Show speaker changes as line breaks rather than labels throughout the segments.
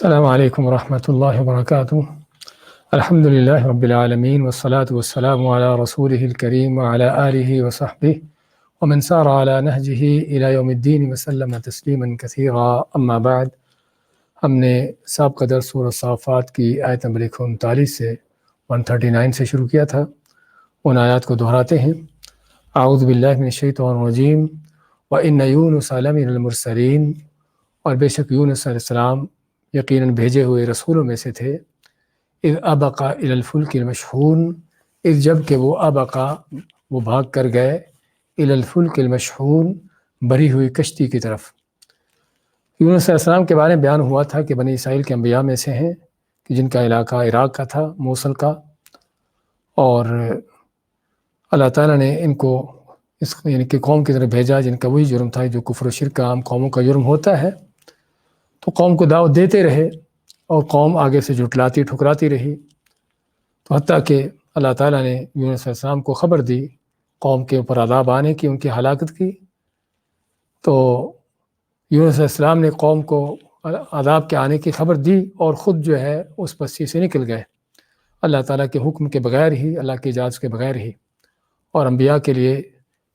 السلام علیکم ورحمۃ اللہ وبرکاتہ۔ الحمد للہ رب العالمین والصلاة والسلام علی رسولہ الکریم وعلی آلہ وصحبہ ومن سار علی نہجہ الی یوم الدین وسلم تسلیما کثیرا، اما بعد۔ ہم نے سابقہ درس سورہ الصافات کی آیت نمبر 39 سے 139 سے شروع کیا تھا۔ ان آیات کو دہراتے ہیں۔ اعوذ باللہ من الشیطان الرجیم وَإِنَّ يُونُسَ لَمِنَ الْمُرْسَلِينَ، اور بے شک یونس علیہ السلام یقیناً بھیجے ہوئے رسولوں میں سے تھے۔ اذ ابقا الی الفلک المشحون، اذ جب کہ وہ ابقا وہ بھاگ کر گئے، الی الفلک المشحون بھری ہوئی کشتی کی طرف۔ یونس علیہ السلام کے بارے میں بیان ہوا تھا کہ بنی اسرائیل کے انبیاء میں سے ہیں کہ جن کا علاقہ عراق کا تھا، موصل کا، اور اللہ تعالیٰ نے ان کو اس یعنی کہ قوم کی طرف بھیجا جن کا وہی جرم تھا جو کفر و شرک کا عام قوموں کا جرم ہوتا ہے۔ تو قوم کو دعوت دیتے رہے اور قوم آگے سے جھٹلاتی ٹھکراتی رہی، تو حتیٰ کہ اللہ تعالیٰ نے یونس علیہ السلام کو خبر دی قوم کے اوپر عذاب آنے کی، ان کی ہلاکت کی۔ تو یونس علیہ السلام نے قوم کو عذاب کے آنے کی خبر دی اور خود جو ہے اس بستی سے نکل گئے، اللہ تعالیٰ کے حکم کے بغیر ہی، اللہ کی اجازت کے بغیر ہی۔ اور انبیاء کے لیے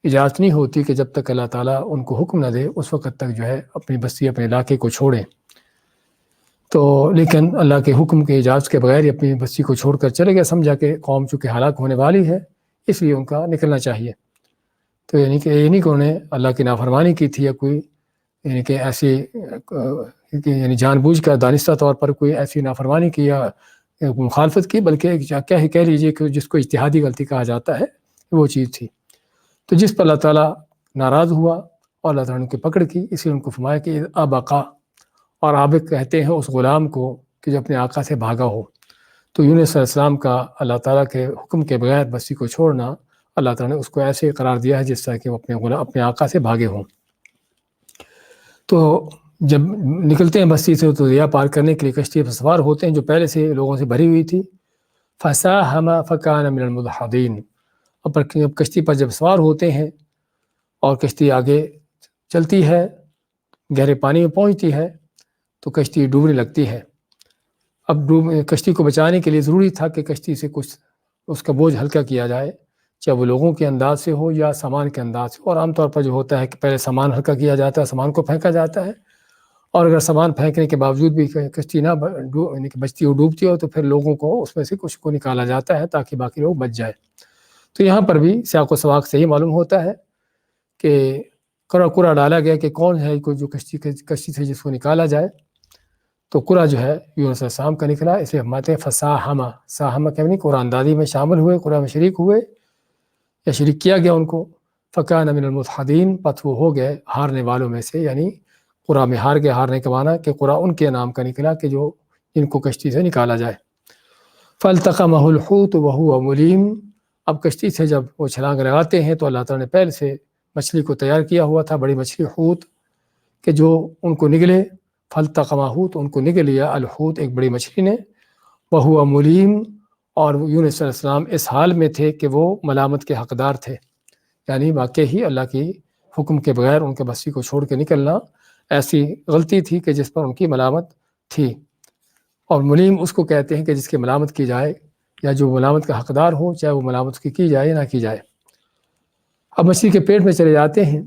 اجازت نہیں ہوتی کہ جب تک اللہ تعالیٰ ان کو حکم نہ دے اس وقت تک جو ہے اپنی بستی اپنے علاقے کو چھوڑیں۔ تو لیکن اللہ کے حکم کے اجازت کے بغیر ہی اپنی بستی کو چھوڑ کر چلے گئے، سمجھا کہ قوم چونکہ ہلاک ہونے والی ہے اس لیے ان کا نکلنا چاہیے۔ تو یعنی کہ یہ نہیں کہ انہیں اللہ کی نافرمانی کی تھی یا کوئی یعنی کہ ایسی یعنی جان بوجھ کر دانستہ طور پر کوئی ایسی نافرمانی کی یا مخالفت کی، بلکہ کیا ہی کہہ لیجیے کہ جس کو اجتہادی غلطی کہا جاتا ہے وہ چیز تھی۔ تو جس پر اللہ تعالیٰ ناراض ہوا اور اللہ تعالیٰ نے ان کی پکڑ کی، اس لیے ان کو فرمایا کہ ابقا، اور آبق کہتے ہیں اس غلام کو کہ جو اپنے آقا سے بھاگا ہو۔ تو یونس علیہ السلام کا اللہ تعالیٰ کے حکم کے بغیر بستی کو چھوڑنا، اللہ تعالیٰ نے اس کو ایسے قرار دیا ہے جس طرح کہ وہ اپنے آقا سے بھاگے ہوں۔ تو جب نکلتے ہیں بستی سے تو دریا پار کرنے کے لیے کشتی پر سوار ہوتے ہیں جو پہلے سے لوگوں سے بھری ہوئی تھی۔ فَسَاهَمَ فَكَانَ مِنَ الْمُدْحَضِينَ، اب کشتی پر جب سوار ہوتے ہیں اور کشتی آگے چلتی ہے، گہرے پانی میں پہنچتی ہے تو کشتی ڈوبنے لگتی ہے۔ اب کشتی کو بچانے کے لیے ضروری تھا کہ کشتی سے کچھ اس کا بوجھ ہلکا کیا جائے، چاہے وہ لوگوں کے انداز سے ہو یا سامان کے انداز سے۔ اور عام طور پر جو ہوتا ہے کہ پہلے سامان ہلکا کیا جاتا ہے، سامان کو پھینکا جاتا ہے، اور اگر سامان پھینکنے کے باوجود بھی کشتی نہ یعنی کہ بچتی ہو ڈوبتی ہو تو پھر لوگوں کو اس میں سے کچھ کو نکالا جاتا ہے تاکہ باقی لوگ بچ جائے۔ تو یہاں پر بھی سیاق و سباق سے یہ معلوم ہوتا ہے کہ قرعہ ڈالا گیا کہ کون ہے کوئی جو کشتی سے جس کو نکالا جائے، تو قرعہ جو ہے یونس علیہ السلام کا نکلا۔ اس لیے ہمارے فساہمہ، ساہمہ کہ نہیں قرآن اندازی میں شامل ہوئے، قرآن میں شریک ہوئے یا شریک کیا گیا ان کو۔ فکان من المدحضین، پس وہ ہو گئے ہارنے والوں میں سے، یعنی قرعہ میں ہار گئے۔ ہارنے کا معنی کہ قرعہ ان کے نام کا نکلا کہ جو ان کو کشتی سے نکالا جائے۔ فالتقمہ الحوت وہو ملیم، اب کشتی سے جب وہ چھلانگ لگاتے ہیں تو اللہ تعالیٰ نے پہلے سے مچھلی کو تیار کیا ہوا تھا، بڑی مچھلی حوت، کہ جو ان کو نگلے۔ فالتقمہ، تو ان کو نگل لیا الحوت ایک بڑی مچھلی نے، وہو ملیم، اور یونس علیہ السلام اس حال میں تھے کہ وہ ملامت کے حقدار تھے، یعنی واقعی ہی اللہ کی حکم کے بغیر ان کے بستی کو چھوڑ کے نکلنا ایسی غلطی تھی کہ جس پر ان کی ملامت تھی۔ اور ملیم اس کو کہتے ہیں کہ جس کی ملامت کی جائے یا جو ملامت کا حقدار ہو، چاہے وہ ملامت کی جائے یا نہ کی جائے۔ اب مچھلی کے پیٹ میں چلے جاتے ہیں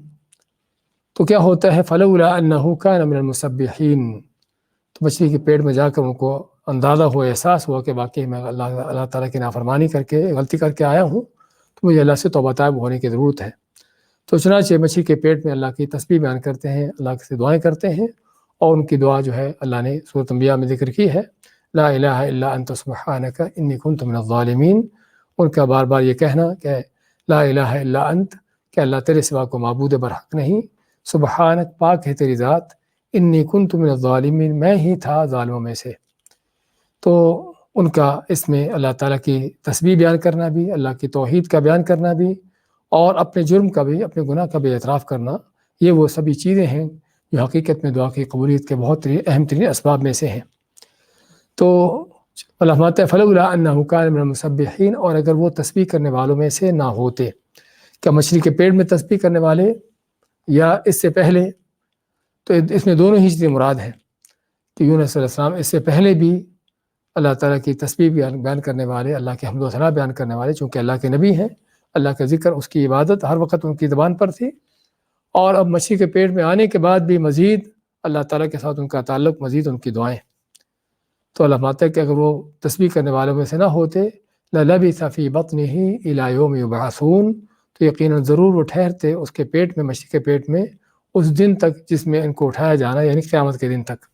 تو کیا ہوتا ہے، فلولا انہ کان من المسبحین، تو مچھلی کے پیٹ میں جا کر ان کو اندازہ ہوا، احساس ہوا کہ واقعی میں اللہ تعالیٰ کی نافرمانی کر کے غلطی کر کے آیا ہوں، تو مجھے اللہ سے توبہ طائب ہونے کی ضرورت ہے۔ تو چنانچہ مچھلی کے پیٹ میں اللہ کی تسبیح بیان کرتے ہیں، اللہ سے دعائیں کرتے ہیں، اور ان کی دعا جو ہے اللہ نے سورۃ انبیاء میں ذکر کی ہے، لا الہ الا انت سبحانک انی کنت من الظالمین۔ ان کا بار بار یہ کہنا کہ لا الہ الا انت، کہ اللہ تیرے سوا کو معبود برحق نہیں، سبحانک پاک ہے تیری ذات، انی کنت من الظالمین میں ہی تھا ظالموں میں سے۔ تو ان کا اس میں اللہ تعالیٰ کی تسبیح بیان کرنا بھی، اللہ کی توحید کا بیان کرنا بھی، اور اپنے جرم کا بھی، اپنے گناہ کا بھی اعتراف کرنا، یہ وہ سبھی چیزیں ہیں جو حقیقت میں دعا کی قبولیت کے بہت اہم ترین اسباب میں سے ہیں۔ تو اللہ فرماتا ہے فلولا انہ کان من المسبحین، اور اگر وہ تسبیح کرنے والوں میں سے نہ ہوتے، کیا مچھلی کے پیٹ میں تسبیح کرنے والے یا اس سے پہلے؟ تو اس میں دونوں ہی چیزیں مراد ہیں تو یونس علیہ السلام اس سے پہلے بھی اللہ تعالیٰ کی تسبیح بیان کرنے والے، اللہ کے حمد و ثنا بیان کرنے والے، چونکہ اللہ کے نبی ہیں، اللہ کا ذکر، اس کی عبادت ہر وقت ان کی زبان پر تھی، اور اب مچھلی کے پیٹ میں آنے کے بعد بھی مزید اللہ تعالیٰ کے ساتھ ان کا تعلق، مزید ان کی دعائیں۔ تو اللہ فرماتا ہے کہ اگر وہ تسبیح کرنے والوں میں سے نہ ہوتے لَلَبِثَ فِي بَطْنِهِ إِلَىٰ يَوْمِ يُبْعَثُونَ، تو یقیناً ضرور وہ ٹھہرتے اس کے پیٹ میں، مچھلی کے پیٹ میں، اس دن تک جس میں ان کو اٹھایا جانا، یعنی قیامت کے دن تک۔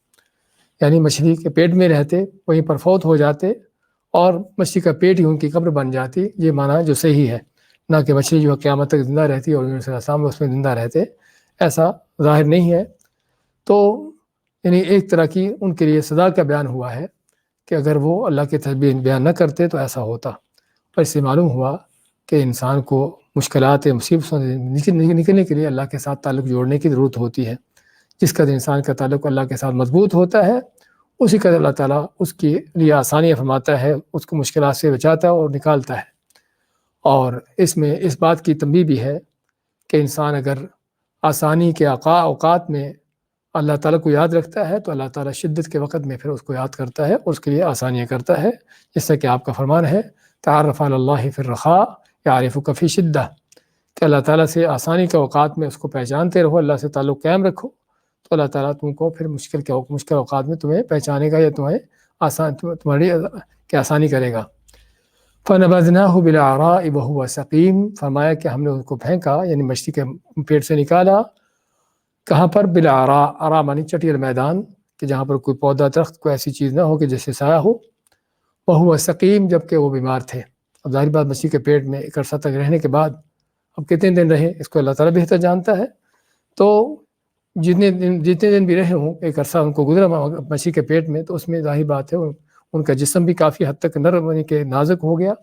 یعنی مچھلی کے پیٹ میں رہتے، وہیں پر فوت ہو جاتے، اور مچھلی کا پیٹ ہی ان کی قبر بن جاتی، یہ معنی جو صحیح ہے، نہ کہ مچھلی جو قیامت تک زندہ رہتی اور یونس علیہ السلام اس میں زندہ رہتے، ایسا ظاہر نہیں ہے۔ تو یعنی ایک طرح کی ان کے لیے سزا کا بیان ہوا ہے کہ اگر وہ اللہ کے تسبیح بیان نہ کرتے تو ایسا ہوتا، اور اس سے معلوم ہوا کہ انسان کو مشکلات، مصیبتوں سے نکلنے کے لیے اللہ کے ساتھ تعلق جوڑنے کی ضرورت ہوتی ہے۔ جس کا انسان کا تعلق اللہ کے ساتھ مضبوط ہوتا ہے، اسی کا اللہ تعالیٰ اس کے لیے آسانیاں فرماتا ہے، اس کو مشکلات سے بچاتا ہے اور نکالتا ہے۔ اور اس میں اس بات کی تنبیہ بھی ہے کہ انسان اگر آسانی کے اوقات میں اللہ تعالیٰ کو یاد رکھتا ہے تو اللہ تعالیٰ شدت کے وقت میں پھر اس کو یاد کرتا ہے اور اس کے لیے آسانیاں کرتا ہے، جس سے کہ آپ کا فرمان ہے تعارف علی اللہ فی الرخاء یعرفک فی شدہ، کہ اللہ تعالیٰ سے آسانی کے اوقات میں اس کو پہچانتے رہو، اللہ سے تعلق قائم رکھو، تو اللہ تعالیٰ تم کو پھر مشکل اوقات میں تمہیں پہچانے گا، یا تمہاری کہ آسانی کرے گا۔ فَنَبَذْنَاهُ بِالْعَرَاءِ وَهُوَ سَقِيمٌ، فرمایا کہ ہم نے اس کو پھینکا، یعنی مچھلی کے پیٹ سے نکالا، کہاں پر؟ بالعراء، عراء مانی چٹیل میدان، کہ جہاں پر کوئی پودا، درخت، کوئی ایسی چیز نہ ہو کہ جس سے سایہ ہو۔ وَهُوَ سَقِيم، جبکہ وہ بیمار تھے۔ اب ظاہر بات مچھلی کے پیٹ میں ایک عرصہ تک رہنے کے بعد اب کتنے دن رہے اس کو اللہ تعالیٰ بہتر جانتا ہے، تو جتنے دن بھی رہے ہوں، ایک عرصہ ان کو گزرا مچھلی کے پیٹ میں، تو اس میں ظاہر بات ہے ان کا جسم بھی کافی حد تک نرم، یعنی کہ نازک ہو گیا،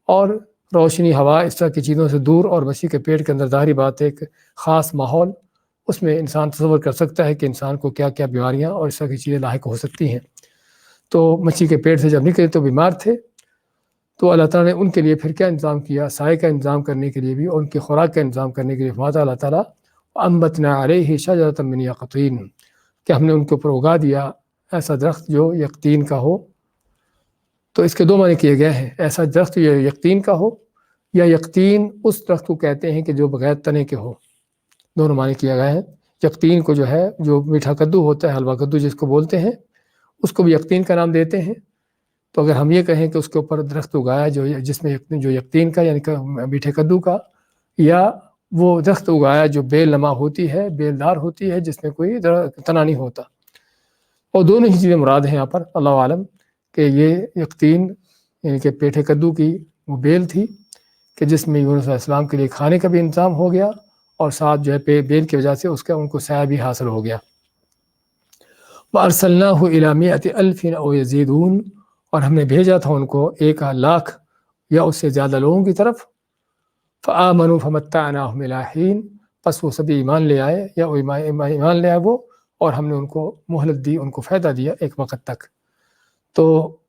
اور روشنی، ہوا، اس طرح کی چیزوں سے دور، اور مچھلی کے پیٹ کے اندر ظاہری بات ہے ایک خاص ماحول، اس میں انسان تصور کر سکتا ہے کہ انسان کو کیا کیا بیماریاں اور اس طرح کی چیزیں لاحق ہو سکتی ہیں۔ تو مچھلی کے پیٹ سے جب نکلے تو بیمار تھے، تو اللہ تعالیٰ نے ان کے لیے پھر کیا انتظام کیا؟ سائے کا انتظام کرنے کے لیے بھی، اور ان کی خوراک کا انتظام کرنے کے لیے فرماتا اللہ تعالیٰ وَأَنبَتْنَا عَلَيْهِ شَجَرَةً مِّن يَقْطِينٍ، کہ ہم نے ان کے اوپر اگا دیا ایسا درخت جو یقطین کا ہو۔ تو اس کے دو معنی کیے گئے ہیں، ایسا درخت جو یقطین کا ہو، یا یقطین اس درخت کو کہتے ہیں کہ جو بغیر تنے کے ہو، دونوں معنی کیا گیا ہے۔ یقطین کو جو ہے، جو میٹھا کدو ہوتا ہے، حلوہ کدو جس کو بولتے ہیں، اس کو بھی یقطین کا نام دیتے ہیں۔ تو اگر ہم یہ کہیں کہ اس کے اوپر درخت اگایا جس میں جو یقطین کا، یعنی کہ میٹھے کدو کا، یا وہ درخت اگایا جو بیل نما ہوتی ہے، بیل دار ہوتی ہے، جس میں کوئی تنا نہیں ہوتا، اور دونوں ہی چیزیں مراد ہیں یہاں پر، اللہ عالم، کہ یہ یقطین یعنی کہ پیٹھے کدو کی وہ بیل تھی کہ جس میں یونس علیہ السلام کے لیے کھانے کا بھی انتظام ہو گیا، اور ساتھ جو ہے بیل کی وجہ سے اس کا ان کو سایہ بھی حاصل ہو گیا۔ وَأَرْسَلْنَاهُ إِلَىٰ مِائَةِ أَلْفٍ أَوْ يَزِيدُونَ، اور ہم نے بھیجا تھا ان کو 1,00,000 یا اس سے زیادہ لوگوں کی طرف۔ فَآمَنُوا فَمَتَّعْنَاهُمْ إِلَىٰ حِينٍ، پس وہ سبھی ایمان لے آئے، یا ایمان لے آئے وہ، اور ہم نے ان کو مہلت دی، ان کو فائدہ دیا ایک وقت تک۔ تو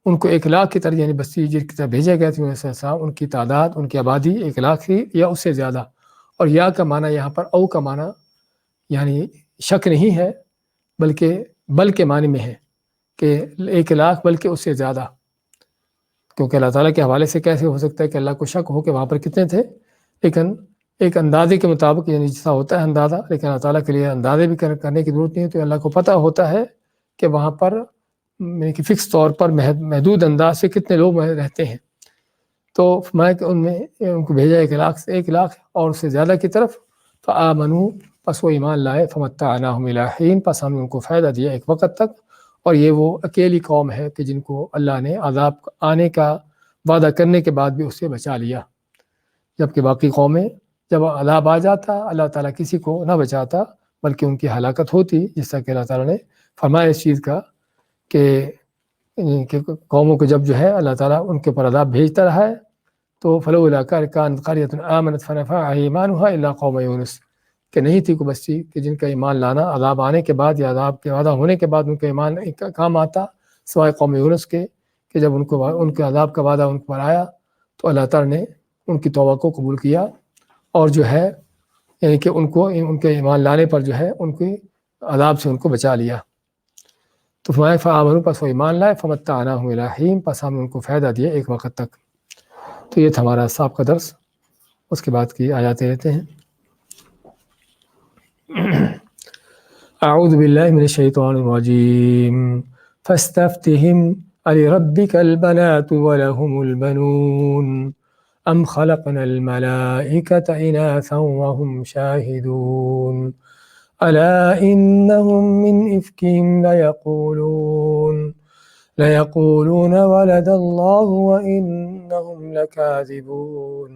ان کو 1,00,000 کی طرح، یعنی بستی کی طرح بھیجا گیا تھا، ان کی تعداد، ان کی آبادی 1,00,000 تھی یا اس سے زیادہ۔ اور یا کا معنی یہاں پر او کا معنی یعنی شک نہیں ہے، بلکہ معنی میں ہے کہ 1,00,000 بلکہ اس سے زیادہ، کیونکہ اللہ تعالیٰ کے حوالے سے کیسے ہو سکتا ہے کہ اللہ کو شک ہو کہ وہاں پر کتنے تھے؟ لیکن ایک اندازے کے مطابق، یعنی جیسا ہوتا ہے اندازہ، لیکن اللہ تعالیٰ کے لیے اندازے بھی کرنے کی ضرورت نہیں ہے، تو اللہ کو پتہ ہوتا ہے کہ وہاں پر یعنی کہ فکس طور پر محدود انداز سے کتنے لوگ رہتے ہیں۔ تو میں ان میں ان کو بھیجا 1,00,000 اور اس سے زیادہ کی طرف۔ فآمنوا، پس وہ ایمان لائے، فمتعناہم الی حین، پس ہم نے ان کو فائدہ دیا ایک وقت تک۔ اور یہ وہ اکیلی قوم ہے کہ جن کو اللہ نے عذاب آنے کا وعدہ کرنے کے بعد بھی اس سے بچا لیا، جبکہ باقی قومیں جب عذاب آ جاتا اللہ تعالیٰ کسی کو نہ بچاتا بلکہ ان کی ہلاکت ہوتی، جس طرح کہ اللہ تعالیٰ نے فرمایا اس چیز کا کہ قوموں کو جب جو ہے اللہ تعالیٰ ان کے اوپر عذاب بھیجتا رہا ہے، تو فلولا كانت قرية آمنت فنفعها إيمانها إلا قوم يونس، کہ نہیں تھی کوئی بستی کہ جن کا ایمان لانا عذاب آنے کے بعد یا عذاب کے وعدہ ہونے کے بعد ان کا ایمان کام آتا، سوائے قوم یونس کے، کہ جب ان کے عذاب کا وعدہ ان پر آیا تو اللہ تعالیٰ نے ان کی توبہ کو قبول کیا، اور جو ہے یعنی کہ ان کے ایمان لانے پر جو ہے ان کی عذاب سے ان کو بچا لیا۔ تو فرمایا فآمنوا پس وہ ایمان لائے فمتعناہم الی حین پس ہم نے ان کو فائدہ دیا ایک وقت تک۔ تو یہ تھا ہمارا سابقہ درس، اس کے بعد کی آیاتیں لیتے ہیں۔ اعوذ باللہ من الشیطان الرجیم فاستفتہم ألربك البنات ولهم البنون أم خلقنا الملائكة إناثا وهم شاهدون ألا إنهم من إفكهم ليقولون ولد الله وإنهم لكاذبون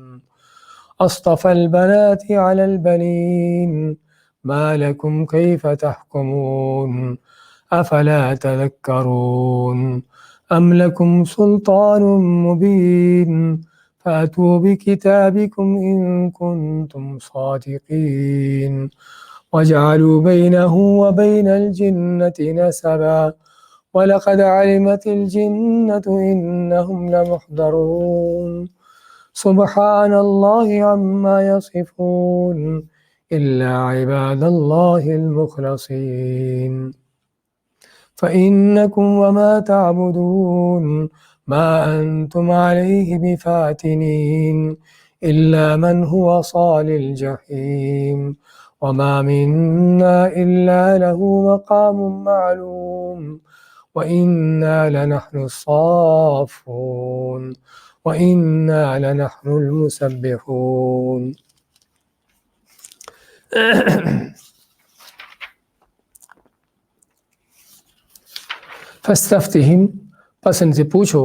أصطفى البنات على البنين ما لكم كيف تحكمون أفلا تذكرون أم لكم سلطان مبين فأتوا بكتابكم إن كنتم صادقين وجعلوا بينه وبين الجنة نسبا ولقد علمت الجنة إنهم لمحضرون سبحان الله عما يصفون إلا عباد الله المخلصين فإنكم وما تعبدون ما أنتم عليه بفاتنين إلا من هو صال الجحيم وما منا إلا له مقام معلوم وإنا لنحن الصافون وإنا لنحن المسبحون۔ فاستفتہم پس ان سے پوچھو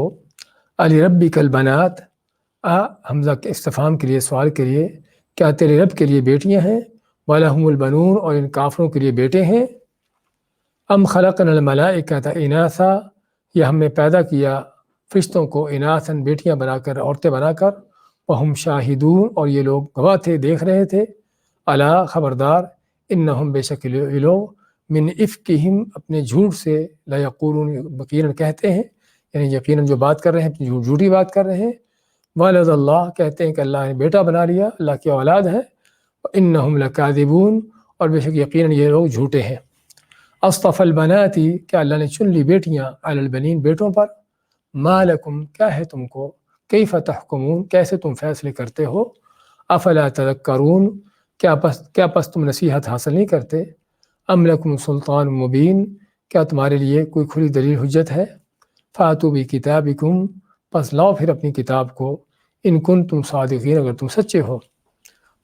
لربک البنات حمزہ کے استفہام کے لیے سوال کے لیے، کیا تیرے رب کے لیے بیٹیاں ہیں؟ وَلَهُمُ الْبَنُونَ اور ان کافروں کے لیے بیٹے ہیں۔ ام خلقنا الملائکۃ اناثا یا ہم نے پیدا کیا فرشتوں کو اناثاً بیٹیاں بنا کر، عورتیں بنا کر، وہم شاہدون اور یہ لوگ گواہ تھے، دیکھ رہے تھے۔ الا خبردار، انہم بے شک یہ لوگ من افکہم اپنے جھوٹ سے لیقولون یقیناً کہتے ہیں، یعنی یقیناً جو بات کر رہے ہیں جھوٹی بات کر رہے ہیں۔ ولد اللہ کہتے ہیں کہ اللہ نے بیٹا بنا لیا، اللہ کی اولاد ہے۔ انہم لکاذبون اور بے شک یقیناً یہ لوگ جھوٹے ہیں۔ اصطفى البنات کیا اللہ نے چن لی بیٹیاں علی البنین بیٹوں پر۔ ما لکم کیا ہے تم کو، کیف تحکمون کیسے تم فیصلے کرتے ہو۔ افلا تذکرون کیا پس تم نصیحت حاصل نہیں کرتے۔ ام لکم سلطان مبین کیا تمہارے لیے کوئی کھلی دلیل حجت ہے۔ فاتوا بکتابکم پس لاؤ پھر اپنی کتاب کو، ان کنتم صادقین اگر تم سچے ہو۔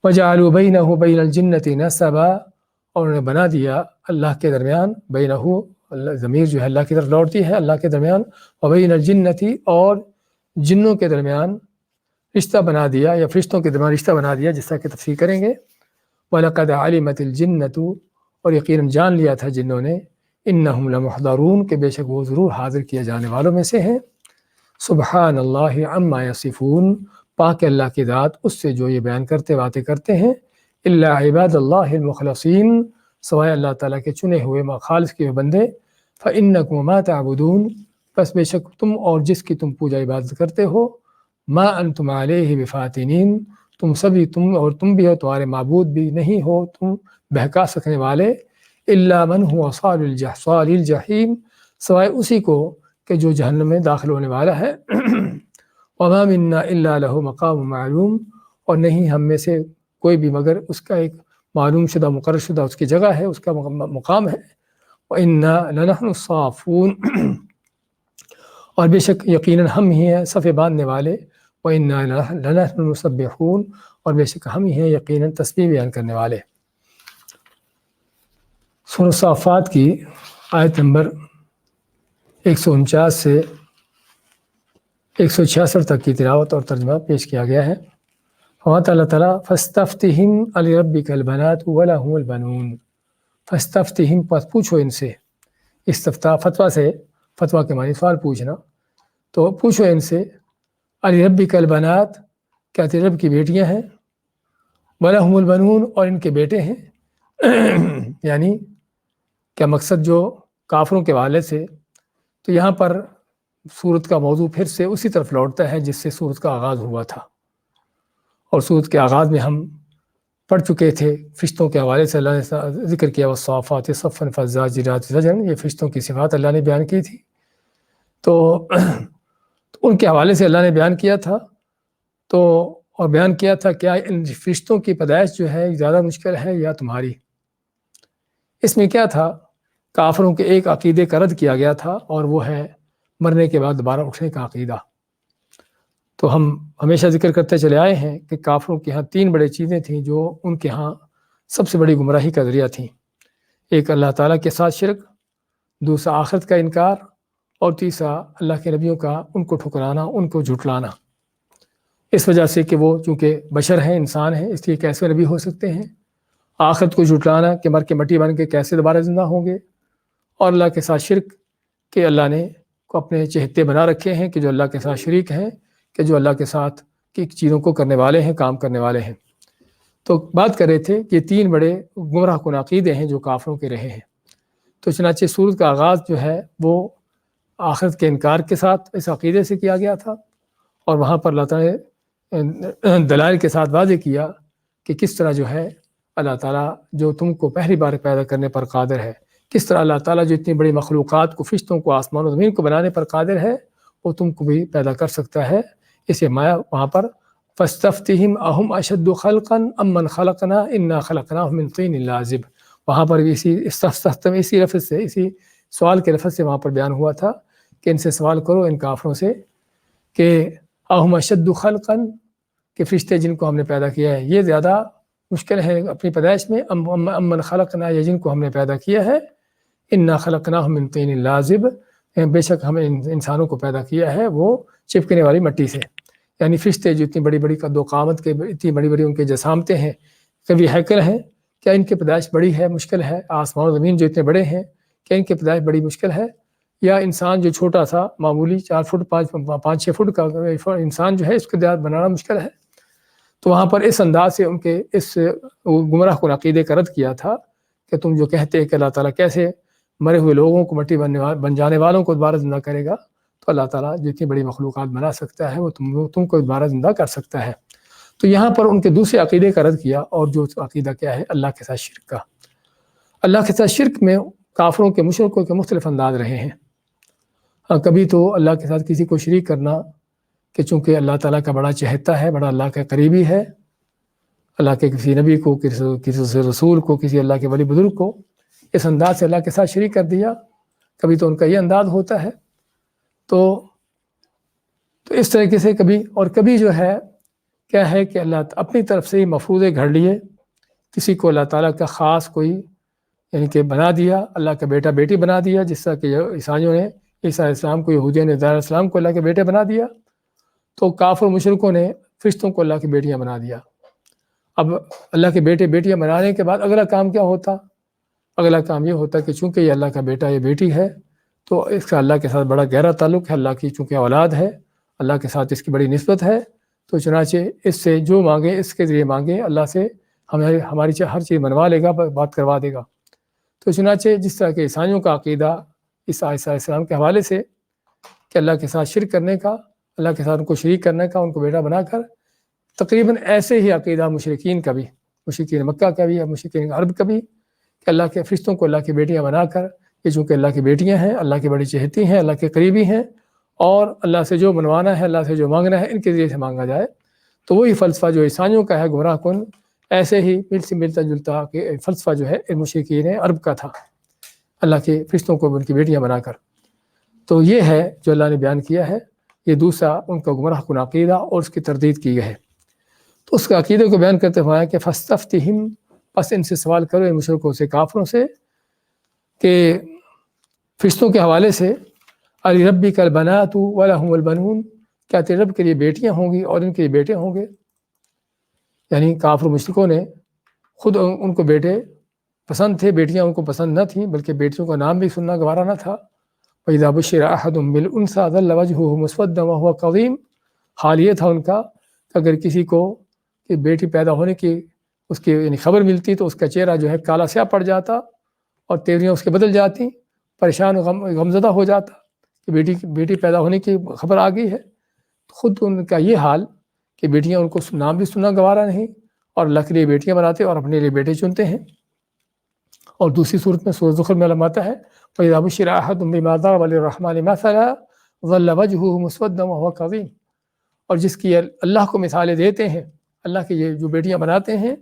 وجعلوا بینہ وبین الجنۃ نسبا اور انہیں بنا دیا اللہ کے درمیان، بینہ ضمیر جو ہے اللہ کی طرف لوٹتی ہے، اللہ کے درمیان، وبین الجنۃ اور جنوں کے درمیان رشتہ بنا دیا، یا فرشتوں کے درمیان رشتہ بنا دیا، جس طرح کہ تفسیر کریں گے۔ وَلَقَدْ عَلِمَتِ الْجِنَّةُ اور یقیناً جان لیا تھا جنوں نے، اِنَّهُمْ لَمُحْضَرُونَ کہ بے شک وہ ضرور حاضر کیے جانے والوں میں سے ہیں۔ سبحان اللہ عما یصفون پاک اللہ کی ذات اس سے جو یہ بیان کرتے باتیں کرتے ہیں۔ الا عباد اللہ المخلصین سوائے اللہ تعالیٰ کے چنے ہوئے خالص کیے ہوئے بندے۔ فإنکم وما تعبدون پس بے شک تم اور جس کی تم پوجا عبادت کرتے ہو، ما انتم علیہ بفاتنین تم بھی ہو، تمہارے معبود بھی نہیں ہو تم بہکا سکنے والے۔ الا من هو صال الجحیم سوائے اسی کو کہ جو جہنم میں داخل ہونے والا ہے۔ وما منا الا له مقام معلوم اور نہیں ہم میں سے کوئی بھی مگر اس کا ایک معلوم شدہ مقرر شدہ اس کی جگہ ہے، اس کا مقام ہے۔ وَإِنَّا لَنَحْنُ الصَّافُونَ اور بے شک یقیناً ہم ہی ہیں صفے باندھنے والے۔ وَإِنَّا لَنَحْنُ الْمُسَبِّحُونَ اور بے شک ہم ہی ہیں یقیناً تسبیح بیان کرنے والے۔ سورۃ صافات کی آیت نمبر 149 سے 166 تک کی تلاوت اور ترجمہ پیش کیا گیا ہے۔ اللہ تعالیٰ فاستفتہم لربک البنات ولہم البنون فاستفتہم پس پوچھو ان سے، استفتاء فتویٰ سے، فتویٰ کے معنی سوال پوچھنا، تو پوچھو ان سے لربک البنات کیا تیرے رب کی بیٹیاں ہیں، ولہم البنون اور ان کے بیٹے ہیں۔ یعنی کیا مقصد جو کافروں کے حوالے سے، تو یہاں پر سورت کا موضوع پھر سے اسی طرف لوٹتا ہے جس سے سورت کا آغاز ہوا تھا، اور سورت کے آغاز میں ہم پڑھ چکے تھے فرشتوں کے حوالے سے اللہ نے ذکر کیا والصافات صفا فالزاجرات زجرا، یہ فرشتوں کی صفات اللہ نے بیان کی تھی، تو ان کے حوالے سے اللہ نے بیان کیا تھا، تو اور بیان کیا تھا کیا ان فرشتوں کی پیدائش جو ہے زیادہ مشکل ہے یا تمہاری؟ اس میں کیا تھا، کافروں کے ایک عقیدے کا رد کیا گیا تھا، اور وہ ہے مرنے کے بعد دوبارہ اٹھنے کا عقیدہ۔ تو ہم ہمیشہ ذکر کرتے چلے آئے ہیں کہ کافروں کے ہاں تین بڑی چیزیں تھیں جو ان کے ہاں سب سے بڑی گمراہی کا ذریعہ تھیں، ایک اللہ تعالیٰ کے ساتھ شرک، دوسرا آخرت کا انکار، اور تیسرا اللہ کے نبیوں کا ان کو ٹھکرانا، ان کو جھٹلانا۔ اس وجہ سے کہ وہ چونکہ بشر ہیں، انسان ہیں، اس لیے کیسے نبی ہو سکتے ہیں؟ آخرت کو جھٹلانا کہ مر کے مٹی بن کے کیسے دوبارہ زندہ ہوں گے، اور اللہ کے ساتھ شرک کہ اللہ نے کو اپنے چہتے بنا رکھے ہیں کہ جو اللہ کے ساتھ شریک ہیں، کہ جو اللہ کے ساتھ کی چیزوں کو کرنے والے ہیں، کام کرنے والے ہیں۔ تو بات کر رہے تھے کہ تین بڑے گمراہ کن عقیدے ہیں جو کافروں کے رہے ہیں۔ تو چنانچہ سورت کا آغاز جو ہے وہ آخرت کے انکار کے ساتھ اس عقیدے سے کیا گیا تھا، اور وہاں پر اللہ تعالیٰ نے دلائل کے ساتھ واضح کیا کہ کس طرح جو ہے اللہ تعالیٰ جو تم کو پہلی بار پیدا کرنے پر قادر ہے، کس طرح اللہ تعالیٰ جو اتنی بڑی مخلوقات کو، فرشتوں کو، آسمان و زمین کو بنانے پر قادر ہے، وہ تم کو بھی پیدا کر سکتا ہے۔ اسے مایا وہاں پر فاستفتہم اہم اشد خلقا ام من خلقنا انا خلقناہم من طین لازب، وہاں پر بھی اسی لفظ سے، اسی سوال کے لفظ سے وہاں پر بیان ہوا تھا کہ ان سے سوال کرو، ان کافروں سے، کہ اہم اشد خلقا، کہ فرشتے جن کو ہم نے پیدا کیا ہے یہ زیادہ مشکل ہے اپنی پیدائش میں، ام من خلقنا، یہ جن کو ہم نے پیدا کیا ہے، انا خلقناہم من طین لازب، بے شک ہم انسانوں کو پیدا کیا ہے وہ چپکنے والی مٹی سے۔ یعنی فرشتے جو اتنی بڑی بڑی قد و قامت کے، اتنی بڑی بڑی ان کے جسامتیں ہیں، کبھی ہیکل ہیں، کیا ان کی پیدائش بڑی ہے، مشکل ہے؟ آسمان و زمین جو اتنے بڑے ہیں، کیا ان کی پیدائش بڑی مشکل ہے؟ یا انسان جو چھوٹا سا معمولی 4 فٹ 5-6 فٹ کا انسان جو ہے، اس کو بنانا مشکل ہے؟ تو وہاں پر اس انداز سے ان کے اس گمراہ کن عقیدے کا رد کیا تھا کہ تم جو کہتے ہیں کہ اللہ تعالیٰ کیسے مرے ہوئے لوگوں کو، مٹی بن جانے والوں کو دوبارہ زندہ کرے گا، تو اللہ تعالیٰ جتنی بڑی مخلوقات بنا سکتا ہے وہ تم کو دوبارہ زندہ کر سکتا ہے۔ تو یہاں پر ان کے دوسرے عقیدے کا رد کیا، اور جو عقیدہ کیا ہے اللہ کے ساتھ شرک کا۔ اللہ کے ساتھ شرک میں کافروں کے، مشرکوں کے مختلف انداز رہے ہیں۔ کبھی تو اللہ کے ساتھ کسی کو شریک کرنا کہ چونکہ اللہ تعالیٰ کا بڑا چہتا ہے، بڑا اللہ کا قریبی ہے، اللہ کے کسی نبی کو، کسی رسول کو، کسی اللہ کے ولی بزرگ کو اس انداز سے اللہ کے ساتھ شریک کر دیا۔ کبھی تو ان کا یہ انداز ہوتا ہے، تو اس طریقے سے کبھی، اور کبھی جو ہے کیا ہے کہ اللہ اپنی طرف سے ہی مفروضے گھڑ لیے، کسی کو اللہ تعالیٰ کا خاص کوئی یعنی کہ بنا دیا، اللہ کا بیٹا بیٹی بنا دیا، جس طرح کہ عیسائیوں نے عیسیٰ علیہ السلام کو، یہودیوں نے عزیر علیہ السلام کو اللہ کے بیٹے بنا دیا، تو کافر مشرکوں نے فرشتوں کو اللہ کی بیٹیاں بنا دیا۔ اب اللہ کے بیٹے بیٹیاں بنانے کے بعد اگلا کام کیا ہوتا؟ اگلا کام یہ ہوتا کہ چونکہ یہ اللہ کا بیٹا، یہ بیٹی ہے، تو اس کا اللہ کے ساتھ بڑا گہرا تعلق ہے، اللہ کی چونکہ اولاد ہے، اللہ کے ساتھ اس کی بڑی نسبت ہے، تو چنانچہ اس سے جو مانگے، اس کے ذریعے مانگے، اللہ سے ہماری ہر چیز منوا لے گا، بات کروا دے گا۔ تو چنانچہ جس طرح کہ عیسائیوں کا عقیدہ عیسیٰ علیہ السلام کے حوالے سے کہ اللہ کے ساتھ شرک کرنے کا، اللہ کے ساتھ ان کو شریک کرنے کا، ان کو بیٹا بنا کر، تقریباً ایسے ہی عقیدہ مشرکین کا بھی، مشرکین مکہ کا بھی، یا مشرکین عرب کا بھی، کہ اللہ کے فرشتوں کو اللہ کی بیٹیاں بنا کر، یہ چونکہ اللہ کی بیٹیاں ہیں، اللہ کی بڑی چہتی ہیں، اللہ کے قریبی ہیں، اور اللہ سے جو منوانا ہے، اللہ سے جو مانگنا ہے، ان کے ذریعے سے مانگا جائے۔ تو وہی فلسفہ جو عیسائیوں کا ہے گمراہ کن، ایسے ہی ملتا جلتا کہ فلسفہ جو ہے مشرکین عرب کا تھا، اللہ کے فرشتوں کو ان کی بیٹیاں بنا کر۔ تو یہ ہے جو اللہ نے بیان کیا ہے، یہ دوسرا ان کا گمراہ کن عقیدہ، اور اس کی تردید کی گئی ہے۔ تو اس کے عقیدے کو بیان کرتے ہوئے کہ فاستفتہم، بس ان سے سوال کرو، ان مشرکوں سے، کافروں سے، کہ فرشتوں کے حوالے سے، لربک البنات ولہم البنون، کیا تیرے رب کے لیے بیٹیاں ہوں گی اور ان کے لیے بیٹے ہوں گے؟ یعنی کافر مشرکوں نے خود ان کو بیٹے پسند تھے، بیٹیاں ان کو پسند نہ تھیں، بلکہ بیٹیوں کا نام بھی سننا گوارا نہ تھا۔ وَإِذَا بُشِّرَ أَحَدٌ بِالْأُنثىٰ ظَلَّ وَجْهُهُ مُسْوَدًّا وَهُوَ كَظِيمٌ، حال یہ تھا ان کا کہ اگر کسی کو کہ بیٹی پیدا ہونے کی اس کی یعنی خبر ملتی تو اس کا چہرہ جو ہے کالا سیاہ پڑ جاتا، اور تیوریاں اس کے بدل جاتی، پریشان و غمزدہ ہو جاتا کہ بیٹی پیدا ہونے کی خبر آ گئی ہے۔ خود ان کا یہ حال کہ بیٹیاں ان کو نام بھی سننا گوارا نہیں، اور اللہ کے لیے بیٹیاں بناتے اور اپنے لیے بیٹے چنتے ہیں۔ اور دوسری صورت میں سورۃ زخرف میں علم آتا ہے فَإِذَا بُشِّرَ أَحَدٌ بِمَا ضَرَبَ لِلرَّحْمَنِ مَثَلًا ظَلَّ وَجْهُهُ مُسْوَدًّا وَهُوَ كَظِيمٌ، اور جس کی اللہ کو مثالیں دیتے ہیں، اللہ کی یہ جو بیٹیاں بناتے ہیں،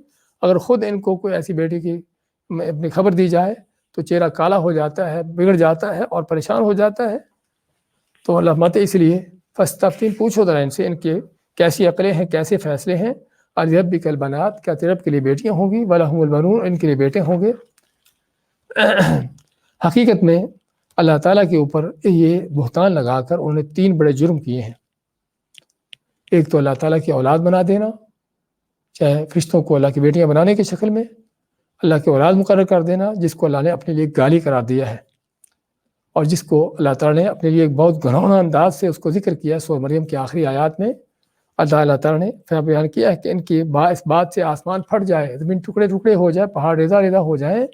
اگر خود ان کو کوئی ایسی بیٹی کی اپنی خبر دی جائے تو چہرہ کالا ہو جاتا ہے، بگڑ جاتا ہے اور پریشان ہو جاتا ہے۔ تو اللہ مت اس لیے فاستفتہم، پوچھو ذرا ان سے ان کے کیسی عقلیں ہیں، کیسے فیصلے ہیں۔ اَلِرَبِّكَ الْبَنَاتُ، کیا تیرے رب کے لیے بیٹیاں ہوں گی، وَلَهُمُ الْبَنُونَ، ان کے لیے بیٹے ہوں گے۔ حقیقت میں اللہ تعالیٰ کے اوپر یہ بہتان لگا کر انہوں نے 3 بڑے جرم کیے ہیں۔ ایک تو اللہ تعالیٰ کی اولاد بنا دینا، چاہے فرشتوں کو اللہ کی بیٹیاں بنانے کی شکل میں اللہ کی اولاد مقرر کر دینا، جس کو اللہ نے اپنے لیے گالی قرار دیا ہے، اور جس کو اللہ تعالیٰ نے اپنے لیے ایک بہت گھناؤنا انداز سے اس کو ذکر کیا سورہ مریم کی آخری آیات میں۔ اللہ تعالیٰ نے پھر بیان کیا ہے کہ ان کی اس بات سے آسمان پھٹ جائے، زمین ٹکڑے ٹکڑے ہو جائے، پہاڑ ریزہ ریزہ ہو جائیں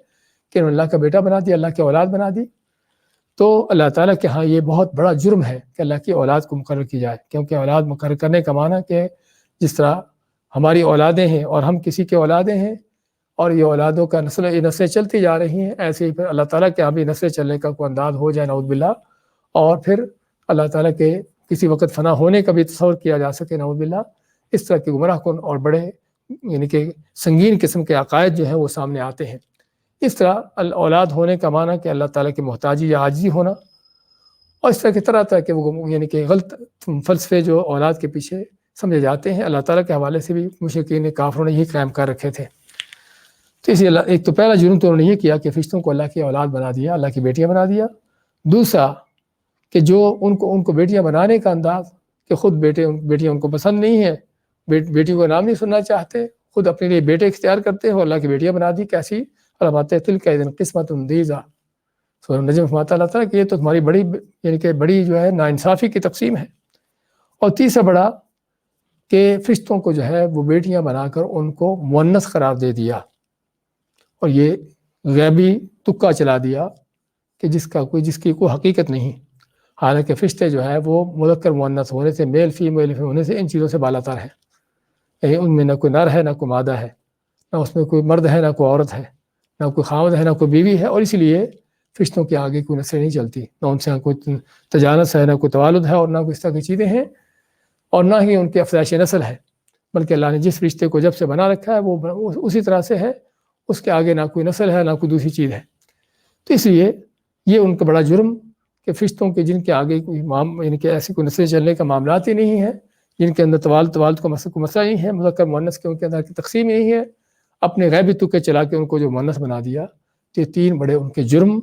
کہ انہوں نے اللہ کا بیٹا بنا دیا، اللہ کی اولاد بنا دی۔ تو اللہ تعالیٰ کے ہاں یہ بہت بڑا جرم ہے کہ اللہ کی اولاد کو مقرر کی جائے، کیونکہ اولاد مقرر کرنے کا معنی کہ جس طرح ہماری اولادیں ہیں اور ہم کسی کے اولادیں ہیں اور یہ اولادوں کا نسلیں چلتی جا رہی ہیں، ایسے ہی پھر اللہ تعالیٰ کے ہاں بھی نسلیں چلنے کا کوئی انداز ہو جائے نعوذ باللہ، اور پھر اللہ تعالیٰ کے کسی وقت فنا ہونے کا بھی تصور کیا جا سکے نعوذ باللہ۔ اس طرح کے گمراہ کن اور بڑے یعنی کہ سنگین قسم کے عقائد جو ہیں وہ سامنے آتے ہیں۔ اس طرح اولاد ہونے کا معنی کہ اللہ تعالیٰ کی محتاجی یا عاجزی ہونا، اور اس طرح کی طرح طرح کے وہ یعنی کہ غلط فلسفے جو اولاد کے پیچھے سمجھے جاتے ہیں، اللہ تعالیٰ کے حوالے سے بھی مشرکین کافروں نے یہ قائم کر رکھے تھے۔ تو اسی ایک تو پہلا جرم تو انہوں نے یہ کیا کہ فرشتوں کو اللہ کی اولاد بنا دیا، اللہ کی بیٹیاں بنا دیا۔ دوسرا کہ جو ان کو بیٹیاں بنانے کا انداز کہ خود بیٹیاں ان کو پسند نہیں ہیں، بیٹی کو نام نہیں سننا چاہتے، خود اپنے لیے بیٹے اختیار کرتے ہیں اور اللہ کی بیٹیاں بنا دی، کیسی علامات تلک اذن قسمت دیزا۔ سورہ نجم فرماتا اللہ تعالیٰ کہ یہ تو تمہاری بڑی یعنی کہ بڑی جو ہے ناانصافی کی تقسیم ہے۔ اور تیسرا بڑا کہ فرشتوں کو جو ہے وہ بیٹیاں بنا کر ان کو مؤنث قرار دے دیا، اور یہ غیبی تکا چلا دیا کہ جس کی کوئی حقیقت نہیں، حالانکہ فرشتے جو ہے وہ مذکر مؤنث ہونے سے، میل فیمیل ہونے سے ان چیزوں سے بالا تر ہے، یعنی ان میں نہ کوئی نر ہے نہ کوئی مادہ ہے، نہ اس میں کوئی مرد ہے نہ کوئی عورت ہے، نہ کوئی خاوند ہے نہ کوئی بیوی ہے، اور اس لیے فرشتوں کے آگے کوئی نسلیں نہیں چلتی، نہ ان سے کوئی تجانس ہے، نہ کوئی توالد ہے، اور نہ کوئی اس طرح کی چیزیں ہیں، اور نہ ہی ان کی افزائش نسل ہے، بلکہ اللہ نے جس رشتے کو جب سے بنا رکھا ہے وہ اسی طرح سے ہے، اس کے آگے نہ کوئی نسل ہے نہ کوئی دوسری چیز ہے۔ تو اس لیے یہ ان کا بڑا جرم کہ فرشتوں کے جن کے آگے کوئی یعنی کہ ایسی کوئی نسلیں چلنے کا معاملات ہی نہیں ہے، جن کے اندر توالد کو مسئلہ نہیں ہے، مذکر مؤنث کے ان کے اندر کی تقسیم ہی نہیں ہے، اپنے غیبی تکے چلا کے ان کو جو مؤنث بنا دیا۔ یہ 3 بڑے ان کے جرم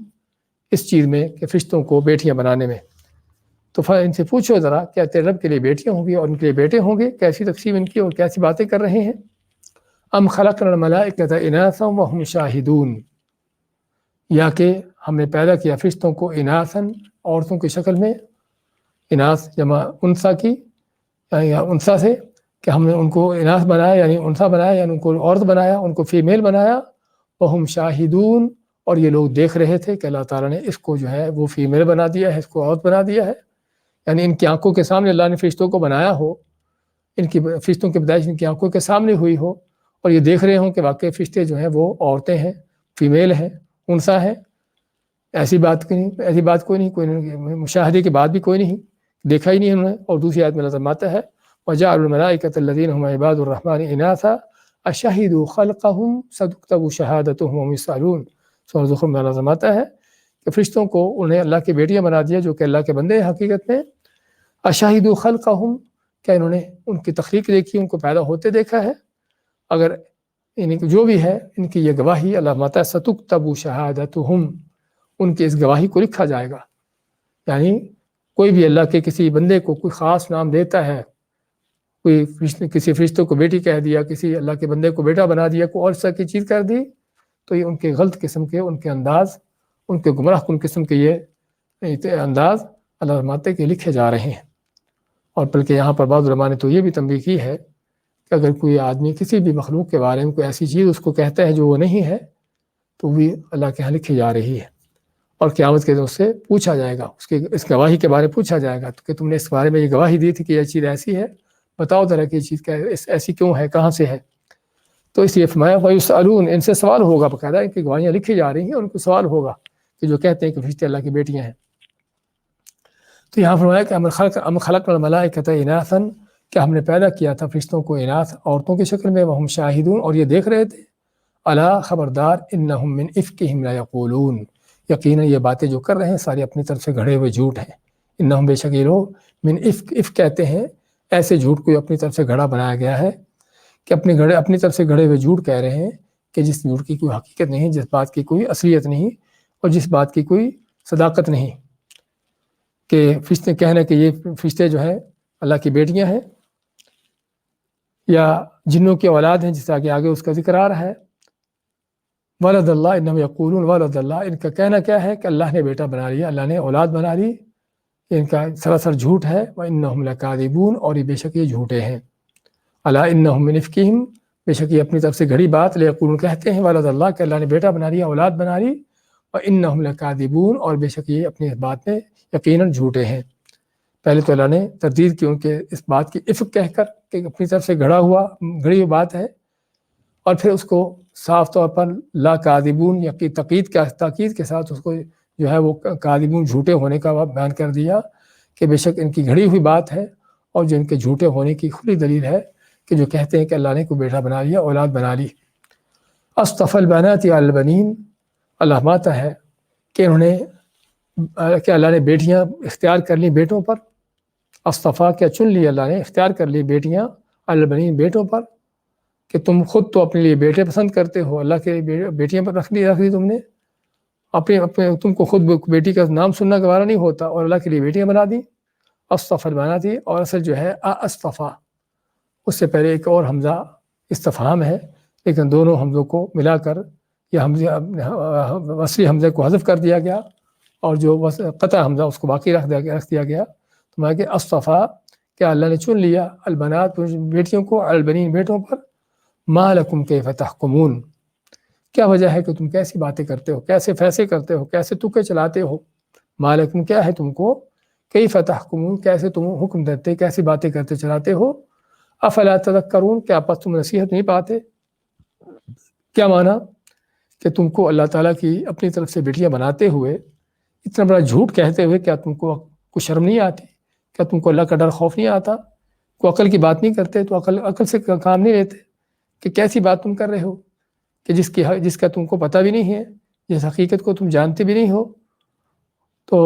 اس چیز میں کہ فرشتوں کو بیٹیاں بنانے میں۔ تو ان سے پوچھو ذرا کیا تیرے رب کے لیے بیٹیاں ہوں گی اور ان کے لیے بیٹے ہوں گے، کیسی تقسیم ان کی اور کیسی باتیں کر رہے ہیں۔ ام خلقنا الملائکۃ اناثا وهم شاہدون، یا کہ ہم نے پیدا کیا فرشتوں کو اناثاً، عورتوں کی شکل میں، اناث جمع انثیٰ کی یا انثیٰ سے، کہ ہم نے ان کو اناث بنایا یعنی انثیٰ بنایا، یعنی ان کو عورت بنایا، ان کو فیمیل بنایا، وہم شاہدون، اور یہ لوگ دیکھ رہے تھے کہ اللہ تعالیٰ نے اس کو جو ہے وہ فیمیل بنا دیا ہے، اس کو عورت بنا دیا ہے، یعنی ان کی آنکھوں کے سامنے اللہ نے فرشتوں کو بنایا ہو، ان کی فرشتوں کی پیدائش ان کی آنکھوں کے سامنے ہوئی ہو، اور یہ دیکھ رہے ہوں کہ واقعی فرشتے جو ہیں وہ عورتیں ہیں، فیمیل ہیں، انثیٰ ہیں۔ ایسی بات کوئی نہیں، کوئی مشاہدے کی بات بھی کوئی نہیں، دیکھا ہی نہیں انہوں نے۔ اور دوسری آیت میں اللہ فرماتا ہے وَجَعَلُوا الْمَلَائِكَةَ الَّذِينَ هُمْ عِبَادُ الرَّحْمَنِ إِنَاثًا أَشَهِدُوا خَلْقَهُمْ سَتُكْتَبُ شَهَادَتُهُمْ وَهُمْ يُسْأَلُونَ۔ سورہ زخرف میں اللہ فرماتا ہے کہ فرشتوں کو انہیں اللہ کی بیٹیاں بنا دیا جو کہ اللہ کے بندے ہیں حقیقت میں۔ أَشَهِدُوا خَلْقَهُمْ، کیا انہوں نے ان کی تخلیق دیکھی، ان کو پیدا ہوتے دیکھا ہے؟ اگر جو بھی ہے ان کی یہ گواہی، اللہ فرماتا ہے سَتُكْتَبُ شَهَادَتُهُمْ، ان کی اس گواہی کو لکھا جائے گا۔ یعنی کوئی بھی اللہ کے کسی بندے کو کوئی خاص نام دیتا ہے، کوئی کسی فرشتوں کو بیٹی کہہ دیا، کسی اللہ کے بندے کو بیٹا بنا دیا، کوئی اور اس طرح کی چیز کر دی، تو یہ ان کے غلط قسم کے، ان کے انداز، ان کے گمراہ کن قسم کے یہ انداز اللہ فرماتے کہ لکھے جا رہے ہیں۔ اور بلکہ یہاں پر بعض علماء نے تو یہ بھی تنبیہ کی ہے کہ اگر کوئی آدمی کسی بھی مخلوق کے بارے میں کوئی ایسی چیز اس کو کہتا ہے جو وہ نہیں ہے، تو وہ اللہ کے ہاں لکھی جا رہی ہے، اور قیامت کے دن اس سے پوچھا جائے گا، اس گواہی کے بارے میں پوچھا جائے گا کہ تم نے اس بارے میں یہ گواہی دی تھی کہ یہ چیز ایسی ہے، بتاؤ ذرا کہ یہ چیز ایسی کیوں ہے، کہاں سے ہے۔ تو اس لیے فرمایا وَيُسْأَلُونَ، ان سے سوال ہوگا، باقاعدہ ان کی گواہیاں لکھی جا رہی ہیں، ان کو سوال ہوگا کہ جو کہتے ہیں کہ فرشتے اللہ کی بیٹیاں ہیں۔ تو یہاں فرمایا کہ ام خلقنا الملائکۃ اناثا، کہ ہم نے پیدا کیا تھا فرشتوں کو اناث، عورتوں کی شکل میں، وہم شاہدون، اور یہ دیکھ رہے تھے، الا خبردار، انہم من افکہم لیقولون، یقیناً یہ باتیں جو کر رہے ہیں ساری اپنی طرف سے گھڑے ہوئے جھوٹ ہیں۔ انہم، بے شک یہ لوگ، من افک کہتے ہیں ایسے جھوٹ کو اپنی طرف سے گھڑا بنایا گیا ہے کہ اپنی طرف سے گھڑے ہوئے جھوٹ کہہ رہے ہیں کہ جس جھوٹ کی کوئی حقیقت نہیں، جس بات کی کوئی اصلیت نہیں، اور جس بات کی کوئی صداقت نہیں، کہ فرشتے کہنا کہ یہ فرشتے جو ہیں اللہ کی بیٹیاں ہیں یا جنوں کی اولاد ہیں، جس طرح کہ آگے اس کا ذکر آ رہا ہے۔ ولد اللہ، انہم یقولون ولد اللہ، ان کا کہنا کیا ہے کہ اللہ نے بیٹا بنا لیا، اللہ نے اولاد بنا لی، ان کا سراسر جھوٹ ہے۔ وانہم لکاذبون، اور یہ بے شک یہ جھوٹے ہیں۔ الا انہم من افکہم، بے شک یہ اپنی طرف سے گھڑی بات، لیقولون کہتے ہیں، ولد اللہ، کہ اللہ نے بیٹا بنا لیا، اولاد بنا لی، وانہم لکاذبون، اور بے شک یہ اپنی بات میں یقیناً جھوٹے ہیں۔ پہلے تو اللہ نے تردید کی ان کے اس بات کی افک کہہ کر کہ اپنی طرف سے گھڑی ہوئی بات ہے، اور پھر اس کو صاف طور پر لا کاذبون یا تاکید کے ساتھ اس کو جو ہے وہ کاذبون جھوٹے ہونے کا بیان کر دیا کہ بے شک ان کی گھڑی ہوئی بات ہے، اور جو ان کے جھوٹے ہونے کی کھلی دلیل ہے کہ جو کہتے ہیں کہ اللہ نے کوئی بیٹا بنا لیا، اولاد بنا لی۔ اصطفى البنات علی البنین، اللہ ماتا ہے کہ کہ اللہ نے بیٹیاں اختیار کر لی بیٹوں پر۔ اصطفیٰ، کیا چن لی اللہ نے، اختیار کر لی بیٹیاں، علی البنین، بیٹوں پر، کہ تم خود تو اپنے لیے بیٹے پسند کرتے ہو، اللہ کے بیٹیاں پر رکھ دی تم نے، اپنے تم کو خود بیٹی کا نام سننا گوارا نہیں ہوتا، اور اللہ کے لیے بیٹیاں بنا دی۔ اصطفیٰ بنا دی، اور اصل جو ہے اصطفیٰ، اس سے پہلے ایک اور حمزہ استفہام ہے، لیکن دونوں حمزوں کو ملا کر یہ وصلی حمزے کو حذف کر دیا گیا، اور جو قطع حمزہ اس کو باقی رکھ دیا گیا۔ تو میں کہ اصطفیٰ، کیا اللہ نے چن لیا البنات، بیٹیوں کو، البنین، بیٹوں پر، ما لکم کیف تحکمون، کیا وجہ ہے کہ تم کیسی باتیں کرتے ہو، کیسے فیصلے کرتے ہو، کیسے تکے چلاتے ہو، ما لکم، کیا ہے تم کو، کیف تحکمون، کیسے تم حکم دیتے، کیسی باتیں کرتے چلاتے ہو، افلا تذکرون، کیا پس تم نصیحت نہیں پاتے۔ کیا مانا کہ تم کو اللہ تعالیٰ کی اپنی طرف سے بیٹیاں بناتے ہوئے، اتنا بڑا جھوٹ کہتے ہوئے، کیا تم کو کچھ شرم نہیں آتی، کیا تم کو اللہ کا ڈر خوف نہیں آتا، کوئی عقل کی بات نہیں کرتے، تو عقل سے کام نہیں لیتے کہ کیسی بات تم کر رہے ہو کہ جس کا تم کو پتہ بھی نہیں ہے، جس حقیقت کو تم جانتے بھی نہیں ہو۔ تو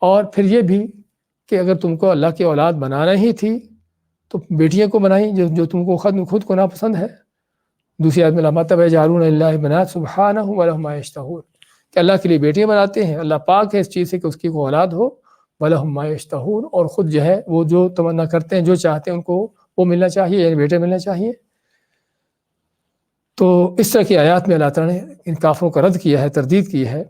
اور پھر یہ بھی کہ اگر تم کو اللہ کی اولاد بنانا ہی تھی تو بیٹیاں کو بنائی جو تم کو خود کو ناپسند ہے۔ دوسری آیت میں لامات یجعلون للہ بنات سبحانہ ولہم ما یشتہون، کہ اللہ کے لیے بیٹیاں بناتے ہیں، اللہ پاک ہے اس چیز سے کہ اس کی کوئی اولاد ہو، ولہم ما یشتہون، اور خود جو ہے وہ جو تمنا کرتے ہیں، جو چاہتے ہیں ان کو وہ ملنا چاہیے، یعنی بیٹے ملنا چاہیے۔ تو اس طرح کی آیات میں اللہ تعالیٰ نے ان کافروں کا رد کیا ہے، تردید کی ہے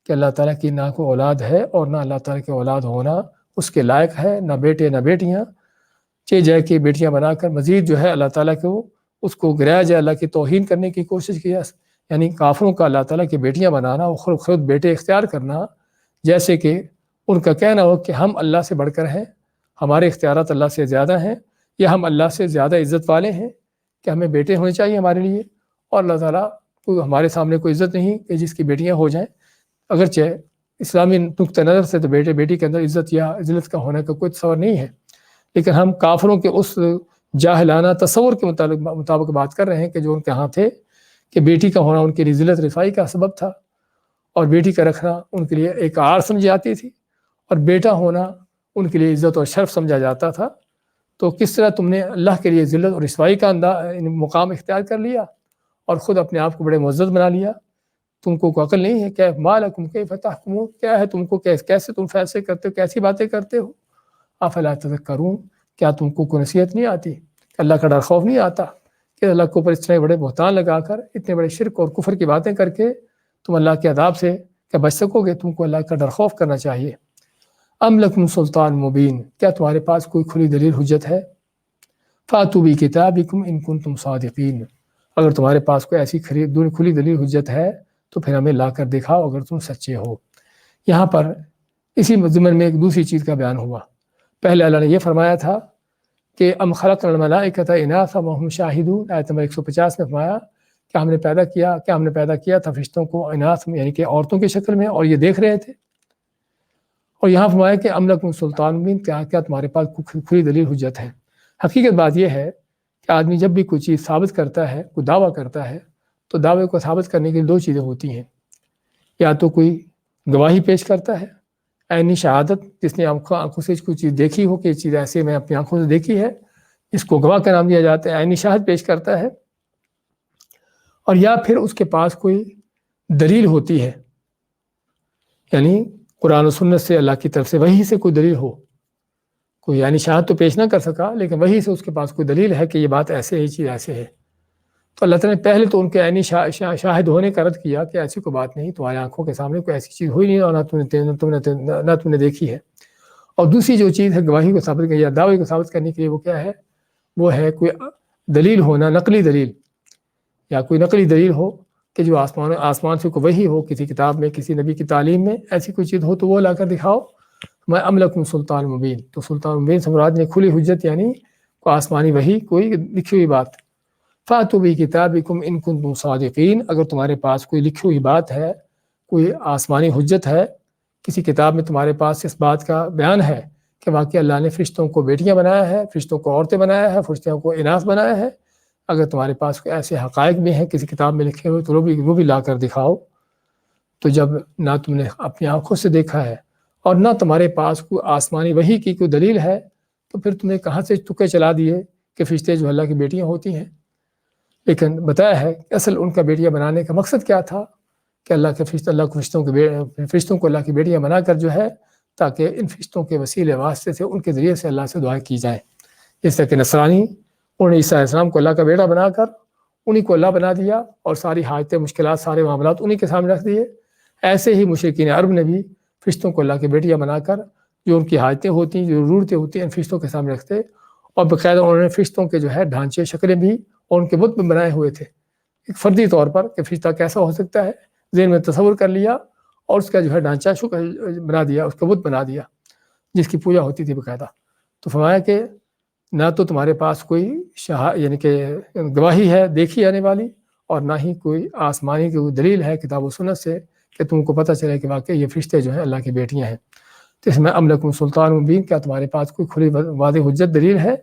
کہ اللہ تعالیٰ کی نہ کوئی اولاد ہے، اور نہ اللہ تعالیٰ کی اولاد ہونا اس کے لائق ہے، نہ بیٹے نہ بیٹیاں، جائے کہ بیٹیاں بنا کر مزید جو ہے اللہ تعالیٰ کو اس کو گرایا جائے، اللہ کی توہین کرنے کی کوشش کی، یعنی کافروں کا اللہ تعالیٰ کی بیٹیاں بنانا، اور خود بیٹے اختیار کرنا، جیسے کہ ان کا کہنا ہو کہ ہم اللہ سے بڑھ کر ہیں، ہمارے اختیارات اللہ سے زیادہ ہیں، یا ہم اللہ سے زیادہ عزت والے ہیں کہ ہمیں بیٹے ہونے چاہیے ہمارے لیے، اور اللہ تعالیٰ کو ہمارے سامنے کوئی عزت نہیں کہ جس کی بیٹیاں ہو جائیں۔ اگرچہ اسلامی نقطہ نظر سے تو بیٹی کے اندر عزت یا ذلت کا ہونے کا کوئی تصور نہیں ہے، لیکن ہم کافروں کے اس جاہلانہ تصور کے مطابق بات کر رہے ہیں کہ جو ان کے ہاں تھے، کہ بیٹی کا ہونا ان کے لیے ذلت رسوائی کا سبب تھا، اور بیٹی کا رکھنا ان کے لیے ایک عار سمجھی جاتی تھی، اور بیٹا ہونا ان کے لیے عزت اور شرف سمجھا جاتا تھا۔ تو کس طرح تم نے اللہ کے لیے ذلت اور رسوائی کا مقام اختیار کر لیا، اور خود اپنے آپ کو بڑے معزز بنا لیا۔ تم کو کوئی عقل نہیں ہے، کیا ما لکم کیف تحکمون، کیا ہے تم کو، کیسے تم فیصلے کرتے ہو، کیسی باتیں کرتے ہو۔ افلا تذکرون، کیا تم کو کوئی نصیحت نہیں آتی، اللہ کا ڈر خوف نہیں آتا کہ اللہ کے اوپر اتنے بڑے بہتان لگا کر، اتنے بڑے شرک اور کفر کی باتیں کر کے تم اللہ کے عذاب سے کیا بچ سکو گے؟ تم کو اللہ کا ڈر خوف کرنا چاہیے۔ ام لکم سلطان مبین، کیا تمہارے پاس کوئی کھلی دلیل حجت ہے؟ فاتوا بکتابکم ان کنتم صادقین، اگر تمہارے پاس کوئی ایسی کھلی دلیل حجت ہے تو پھر ہمیں لا کر دکھاؤ اگر تم سچے ہو۔ یہاں پر اسی ضمن میں ایک دوسری چیز کا بیان ہوا۔ پہلے اللہ نے یہ فرمایا تھا کہ ام خلقنا الملائکۃ اناثا وہم شاہدون، آیت نمبر 150 میں فرمایا کہ ہم نے پیدا کیا تھا فرشتوں کو اناث میں، یعنی کہ عورتوں کی شکل میں، اور یہ دیکھ رہے تھے۔ اور یہاں فرمایا کہ ام لکم سلطان مبین، کیا تمہارے پاس کھلی دلیل حجت ہے۔ حقیقت بات یہ ہے کہ آدمی جب بھی کوئی چیز ثابت کرتا ہے، کوئی دعویٰ کرتا ہے، تو دعوے کو ثابت کرنے کے لیے دو چیزیں ہوتی ہیں، یا تو کوئی گواہی پیش کرتا ہے، عینی شہادت، جس نے آنکھوں سے کوئی چیز دیکھی ہو کہ یہ چیز ایسے میں اپنی آنکھوں سے دیکھی ہے، اس کو گواہ کا نام دیا جاتا ہے، عینی شہادت پیش کرتا ہے۔ اور یا پھر اس کے پاس کوئی دلیل ہوتی ہے، یعنی قرآن و سنت سے، اللہ کی طرف سے وحی سے کوئی دلیل ہو، کوئی یعنی شہادت تو پیش نہ کر سکا لیکن وحی سے اس کے پاس کوئی دلیل ہے کہ یہ بات ایسے ہے، یہ چیز ایسے ہے، تو اللہ تعالیٰ نے پہلے تو ان کے عینی شاہد ہونے کا رد کیا کہ ایسی کوئی بات نہیں، تمہاری آنکھوں کے سامنے کوئی ایسی چیز ہوئی نہیں اور نہ تم نے دیکھی ہے۔ اور دوسری جو چیز ہے گواہی کو ثابت کرنے یا دعوے کو ثابت کرنے کے لیے، وہ کیا ہے؟ وہ ہے کوئی دلیل ہونا، نقلی دلیل، یا کوئی نقلی دلیل ہو کہ جو آسمان سے کوئی وحی ہو، کسی کتاب میں، کسی نبی کی تعلیم میں ایسی کوئی چیز ہو تو وہ لا کر دکھاؤ۔ میں ام لکم سلطان مبین، تو سلطان مبین سے مراد میں کھلی حجت، یعنی کوئی آسمانی وحی، کوئی لکھی ہوئی بات۔ فاتوا بکتابکم ان کنتم صادقین، اگر تمہارے پاس کوئی لکھی ہوئی بات ہے، کوئی آسمانی حجت ہے، کسی کتاب میں تمہارے پاس اس بات کا بیان ہے کہ واقعی اللہ نے فرشتوں کو بیٹیاں بنایا ہے، فرشتوں کو عورتیں بنایا ہے، فرشتوں کو اناث بنایا ہے، اگر تمہارے پاس کوئی ایسے حقائق بھی ہیں کسی کتاب میں لکھے ہوئے تو وہ بھی لا کر دکھاؤ۔ تو جب نہ تم نے اپنی آنکھوں سے دیکھا ہے اور نہ تمہارے پاس کوئی آسمانی وحی کی کوئی دلیل ہے، تو پھر تمہیں کہاں سے تکے چلا دیے کہ فرشتے جو اللہ کی بیٹیاں ہوتی ہیں؟ لیکن بتایا ہے کہ اصل ان کا بیٹیاں بنانے کا مقصد کیا تھا کہ اللہ کے فرشتوں کو اللہ کی بیٹیاں بنا کر جو ہے، تاکہ ان فرشتوں کے وسیلے واسطے سے ان کے ذریعے سے اللہ سے دعائیں کی جائیں۔ جس طرح کہ نصرانی انہوں نے عیسیٰ علیہ السلام کو اللہ کا بیٹا بنا کر انہی کو اللہ بنا دیا اور ساری حاجتیں، مشکلات، سارے معاملات انہی کے سامنے رکھ دیے، ایسے ہی مشرکین عرب نے بھی فرشتوں کو اللہ کی بیٹیاں بنا کر جو ان کی حاجتیں ہوتی ہیں، جو ضرورتیں ہوتی ہیں، ان فرشتوں کے سامنے رکھتے، اور باقاعدہ انہوں نے فرشتوں کے جو ہے ڈھانچے، شکلیں بھی اور ان کے بت بھی بنائے ہوئے تھے، ایک فردی طور پر کہ فرشتہ کیسا ہو سکتا ہے، ذہن میں تصور کر لیا اور اس کا جو ہے ڈھانچہ بنا دیا، اس کا بت بنا دیا جس کی پوجا ہوتی تھی باقاعدہ۔ تو فرمایا کہ نہ تو تمہارے پاس کوئی یعنی کہ گواہی ہے دیکھی جانے والی، اور نہ ہی کوئی آسمانی کی دلیل ہے کتاب و سنت سے کہ تم کو پتہ چلے کہ واقعی یہ فرشتے جو ہیں اللہ کی بیٹیاں ہیں۔ تو اس میں ام لکم سلطان مبین، کیا تمہارے پاس کوئی کھلی واضح حجت دلیل ہے؟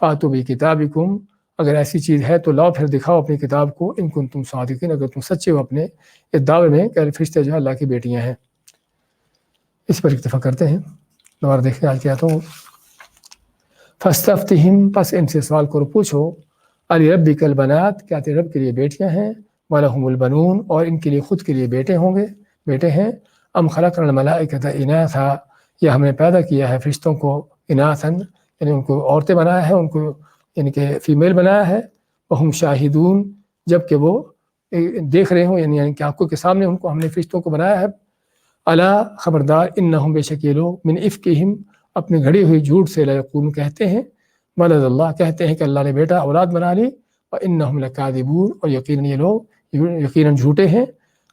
فاتوا بکتابکم، اگر ایسی چیز ہے تو لاؤ پھر دکھاؤ اپنی کتاب کو، ان کنتم صادقین، اگر تم سچے ہو اپنے اس دعوے میں کہ فرشتے جو ہے اللہ کی بیٹیاں ہیں۔ اس پر اکتفا کرتے ہیں، دوبارہ دیکھیں آج کیا تو فاستفتہم، پس ان سے سوال کرو، پوچھو، الربک البنات، کیا تیرے رب کے لیے بیٹیاں ہیں، ولہم البنون، اور ان کے لیے خود کے لیے بیٹے ہیں، ام خلقنا الملائکۃ اناثا، یا ہم نے پیدا کیا ہے فرشتوں کو اناثا، یعنی ان کو عورتیں بنایا ہے، ان کو یعنی کہ فیمیل بنایا ہے، وہم شاہدون، جب کہ وہ دیکھ رہے ہوں، یعنی کہ آنکھوں کے سامنے ان کو ہم نے فرشتوں کو بنایا ہے، الا، خبردار، انہم، بے شک یہ لوگ، من افکہم، اپنی گھڑی ہوئی جھوٹ سے، لیقولون، کہتے ہیں، ولد اللہ، کہتے ہیں کہ اللہ نے بیٹا اولاد بنا لی، وانہم لکاذبون، اور یقیناً یہ لوگ یقیناً جھوٹے ہیں،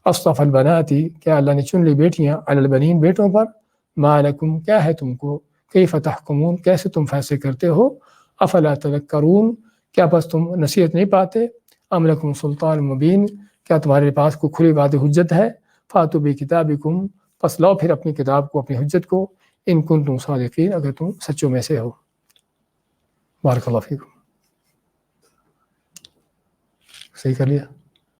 اصطفی البنات، کیا اللہ نے چن لی بیٹیاں، علی البنین، بیٹوں پر، ما لکم، کیا ہے تم کو، کیف تحکمون، کیسے تم فیصلے کرتے ہو، افلا تذکرون، کیا بس تم نصیحت نہیں پاتے، ام لکم سلطان مبین، کیا تمہارے پاس کوئی کھلی واضح حجت ہے، فاتوا بکتابکم، پس لاؤ پھر اپنی کتاب کو، اپنی حجت کو، ان کنتم صادقین، اگر تم سچوں میں سے ہو۔ بارک اللہ فیکم۔ صحیح کر لیا؟